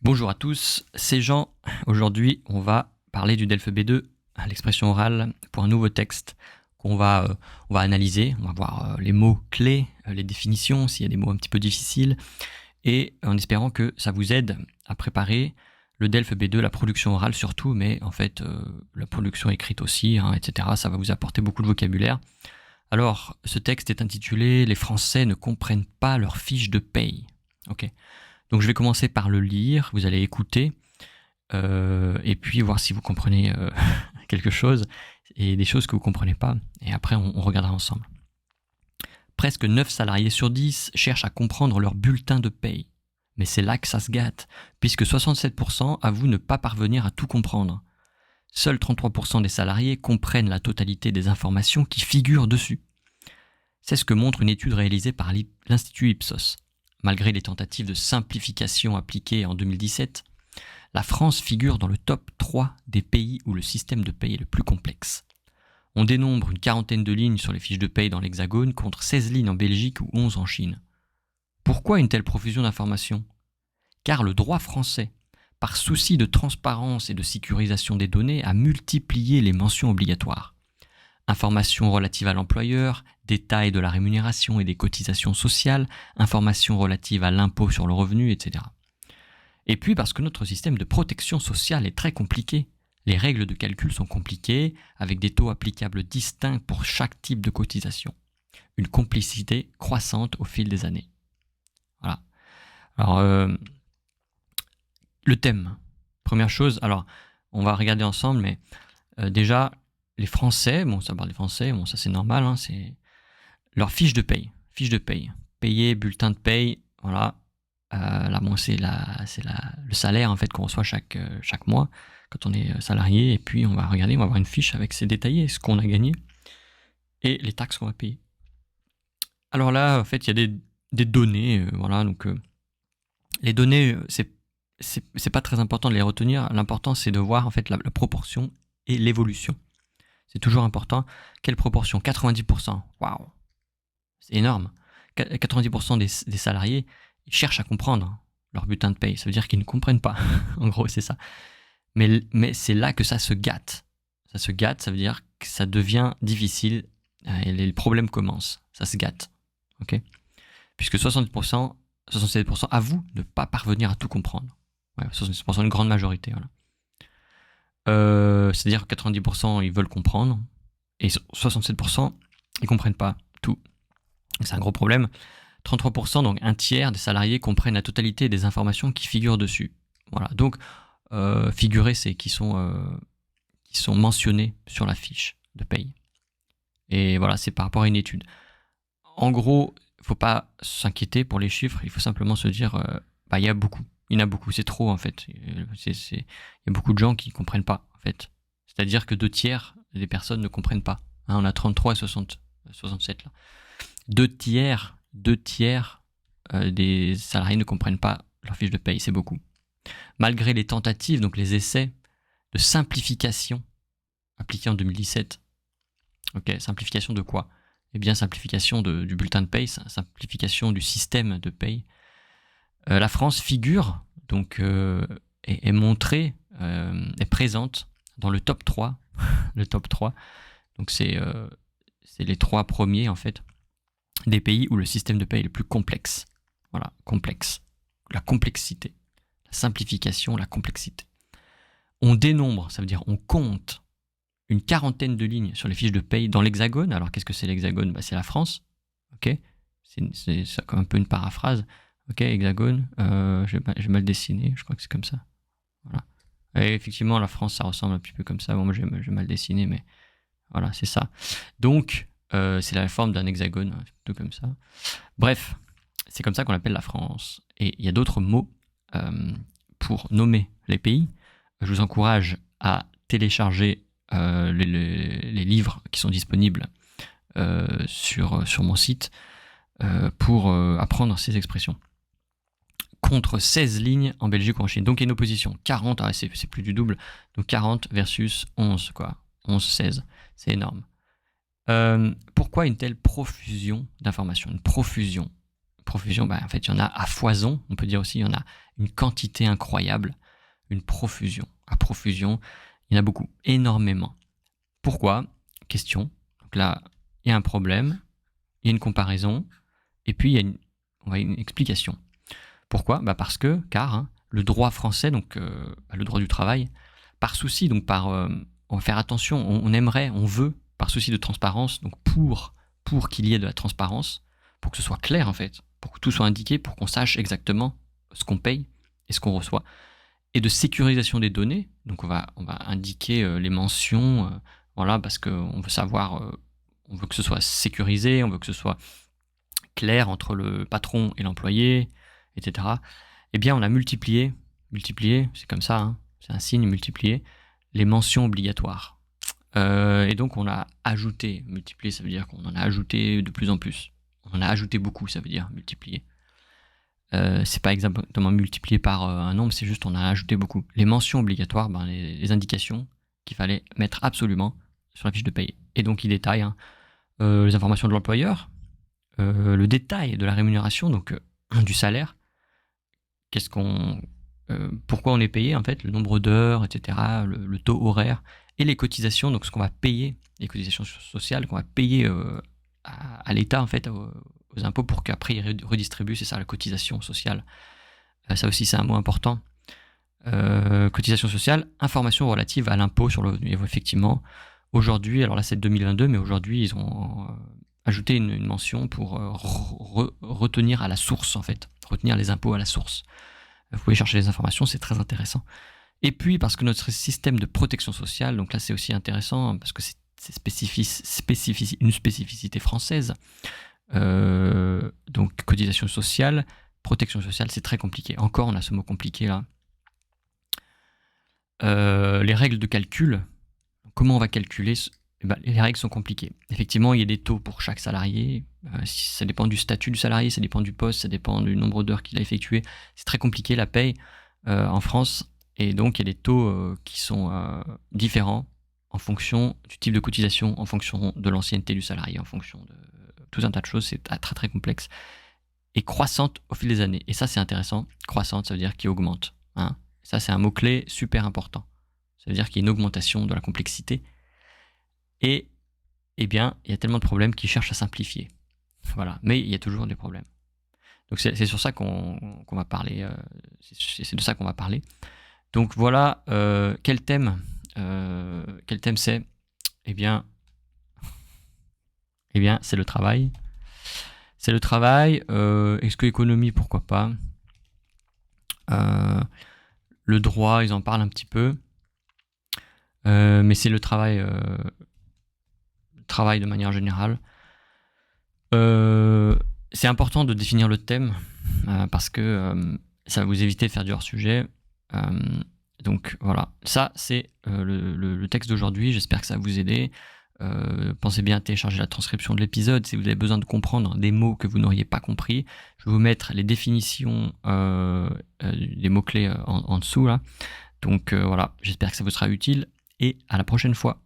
Bonjour à tous, c'est Jean. Aujourd'hui, on va parler du DELF B2, l'expression orale, pour un nouveau texte qu'on va analyser. On va voir les mots clés, les définitions, s'il y a des mots un petit peu difficiles, et en espérant que ça vous aide à préparer le DELF B2, la production orale surtout, mais en fait la production écrite aussi, etc. Ça va vous apporter beaucoup de vocabulaire. Alors, ce texte est intitulé « Les Français ne comprennent pas leurs fiches de paye ». Ok. Donc je vais commencer par le lire, vous allez écouter, et puis voir si vous comprenez quelque chose, et des choses que vous ne comprenez pas, et après on regardera ensemble. Presque 9 salariés sur 10 cherchent à comprendre leur bulletin de paye. Mais c'est là que ça se gâte, puisque 67% avouent ne pas parvenir à tout comprendre. Seuls 33% des salariés comprennent la totalité des informations qui figurent dessus. C'est ce que montre une étude réalisée par l'Institut Ipsos. Malgré les tentatives de simplification appliquées en 2017, la France figure dans le top 3 des pays où le système de paye est le plus complexe. On dénombre une quarantaine de lignes sur les fiches de paye dans l'Hexagone contre 16 lignes en Belgique ou 11 en Chine. Pourquoi une telle profusion d'informations ? Car le droit français, par souci de transparence et de sécurisation des données, a multiplié les mentions obligatoires. Informations relatives à l'employeur, détails de la rémunération et des cotisations sociales, informations relatives à l'impôt sur le revenu, etc. Et puis parce que notre système de protection sociale est très compliqué. Les règles de calcul sont compliquées, avec des taux applicables distincts pour chaque type de cotisation. Une complexité croissante au fil des années. Voilà. Alors, le thème. Première chose, alors, on va regarder ensemble, mais déjà, les Français, bon, ça parle des Français, bon, ça c'est normal, c'est leur fiche de paye. Fiche de paye. Payer, bulletin de paye, voilà. Là, bon, c'est le salaire en fait qu'on reçoit chaque mois quand on est salarié. Et puis, on va regarder, on va avoir une fiche avec c'est détaillé, ce qu'on a gagné et les taxes qu'on va payer. Alors là, en fait, il y a des données, voilà. Donc, les données, c'est pas très important de les retenir. L'important, c'est de voir en fait la proportion et l'évolution. C'est toujours important. Quelle proportion ? 90%. Waouh, c'est énorme. 90% des salariés ils cherchent à comprendre leur bulletin de paye. Ça veut dire qu'ils ne comprennent pas. En gros, c'est ça. Mais c'est là que ça se gâte. Ça se gâte, ça veut dire que ça devient difficile et les problèmes commencent. Ça se gâte. Ok ? Puisque 60%, 67% avouent ne pas parvenir à tout comprendre. Ouais, 67%, une grande majorité. Voilà. C'est-à-dire que 90% ils veulent comprendre et 67% ils comprennent pas tout. C'est un gros problème. 33%, donc un tiers des salariés comprennent la totalité des informations qui figurent dessus. Voilà. Donc figurer, c'est qui sont mentionnés sur la fiche de paye. Et voilà, c'est par rapport à une étude. En gros, il ne faut pas s'inquiéter pour les chiffres. Il faut simplement se dire, il y a beaucoup. Il y en a beaucoup, c'est trop en fait. Il y a beaucoup de gens qui ne comprennent pas en fait. C'est-à-dire que 2 tiers des personnes ne comprennent pas. On a 33 et 67 là. 2 tiers des salariés ne comprennent pas leur fiche de paye, c'est beaucoup. Malgré les tentatives, donc les essais de simplification appliqués en 2017. Ok, simplification de quoi ? Eh bien, simplification du bulletin de paye, simplification du système de paye. La France figure, donc, est montrée, est présente dans le top 3. Le top 3. Donc, c'est les 3 premiers, en fait, des pays où le système de paye est le plus complexe. Voilà, complexe. La complexité. La simplification, la complexité. On dénombre, ça veut dire on compte une quarantaine de lignes sur les fiches de paye dans l'Hexagone. Alors, qu'est-ce que c'est l'Hexagone ? C'est la France. Ok, c'est comme un peu une paraphrase. Ok, Hexagone, j'ai mal dessiné, je crois que c'est comme ça. Voilà. Et effectivement, la France, ça ressemble un petit peu comme ça. Bon, moi, j'ai mal dessiné, mais voilà, c'est ça. Donc, c'est la forme d'un hexagone, tout comme ça. Bref, c'est comme ça qu'on appelle la France. Et il y a d'autres mots pour nommer les pays. Je vous encourage à télécharger les livres qui sont disponibles sur mon site pour apprendre ces expressions. Contre 16 lignes en Belgique ou en Chine. Donc il y a une opposition. 40, c'est plus du double. Donc 40 versus 11, quoi. 11, 16. C'est énorme. Pourquoi une telle profusion d'informations ? Une profusion. Profusion, en fait, il y en a à foison. On peut dire aussi, il y en a une quantité incroyable. Une profusion. À profusion, il y en a beaucoup, énormément. Pourquoi? Question. Donc là, il y a un problème, il y a une comparaison, et puis il y a une explication. Pourquoi? Car le droit français, donc le droit du travail, par souci, donc on va faire attention, on aimerait, on veut, par souci de transparence, donc pour qu'il y ait de la transparence, pour que ce soit clair en fait, pour que tout soit indiqué, pour qu'on sache exactement ce qu'on paye et ce qu'on reçoit, et de sécurisation des données, donc on va indiquer les mentions, voilà, parce qu'on veut savoir, on veut que ce soit sécurisé, on veut que ce soit clair entre le patron et l'employé, etc. Eh bien, on a multiplié, c'est comme ça, c'est un signe multiplié, les mentions obligatoires. Et donc, on a ajouté, multiplié, ça veut dire qu'on en a ajouté de plus en plus. On en a ajouté beaucoup, ça veut dire multiplié. C'est pas exactement multiplié par un nombre, c'est juste on a ajouté beaucoup. Les mentions obligatoires, les indications qu'il fallait mettre absolument sur la fiche de paye. Et donc, il détaille les informations de l'employeur, le détail de la rémunération, donc du salaire, pourquoi on est payé en fait, le nombre d'heures, etc., le taux horaire, et les cotisations, donc ce qu'on va payer, les cotisations sociales qu'on va payer à l'État en fait, aux impôts pour qu'après ils redistribuent, c'est ça la cotisation sociale. Ça aussi c'est un mot important. Cotisation sociale, information relative à l'impôt sur le revenu. Et effectivement, aujourd'hui, alors là c'est 2022, mais aujourd'hui ils ont ajouté une mention pour retenir à la source en fait, retenir les impôts à la source. Vous pouvez chercher les informations, c'est très intéressant. Et puis parce que notre système de protection sociale, donc là c'est aussi intéressant parce que c'est une spécificité française. Donc cotisation sociale, protection sociale, c'est très compliqué. Encore, on a ce mot compliqué là. Les règles de calcul, comment on va calculer les règles sont compliquées. Effectivement, il y a des taux pour chaque salarié. Ça dépend du statut du salarié, ça dépend du poste, ça dépend du nombre d'heures qu'il a effectué. C'est très compliqué la paye en France. Et donc, il y a des taux qui sont différents en fonction du type de cotisation, en fonction de l'ancienneté du salarié, en fonction de tout un tas de choses. C'est très, très complexe. Et croissante au fil des années. Et ça, c'est intéressant. Croissante, ça veut dire qu'il augmente. Ça, c'est un mot-clé super important. Ça veut dire qu'il y a une augmentation de la complexité. Et, eh bien, il y a tellement de problèmes qui cherchent à simplifier. Voilà. Mais il y a toujours des problèmes. Donc, c'est sur ça qu'on va parler. C'est de ça qu'on va parler. Donc, voilà. Quel thème c'est? Eh bien, c'est le travail. C'est le travail. Est-ce que l'économie, pourquoi pas? Le droit, ils en parlent un petit peu. Mais c'est le travail de manière générale. C'est important de définir le thème parce que ça va vous éviter de faire du hors-sujet. Donc voilà, ça c'est le texte d'aujourd'hui. J'espère que ça va vous aider. Pensez bien à télécharger la transcription de l'épisode si vous avez besoin de comprendre des mots que vous n'auriez pas compris. Je vais vous mettre les définitions des mots-clés en dessous là. Donc voilà, j'espère que ça vous sera utile et à la prochaine fois.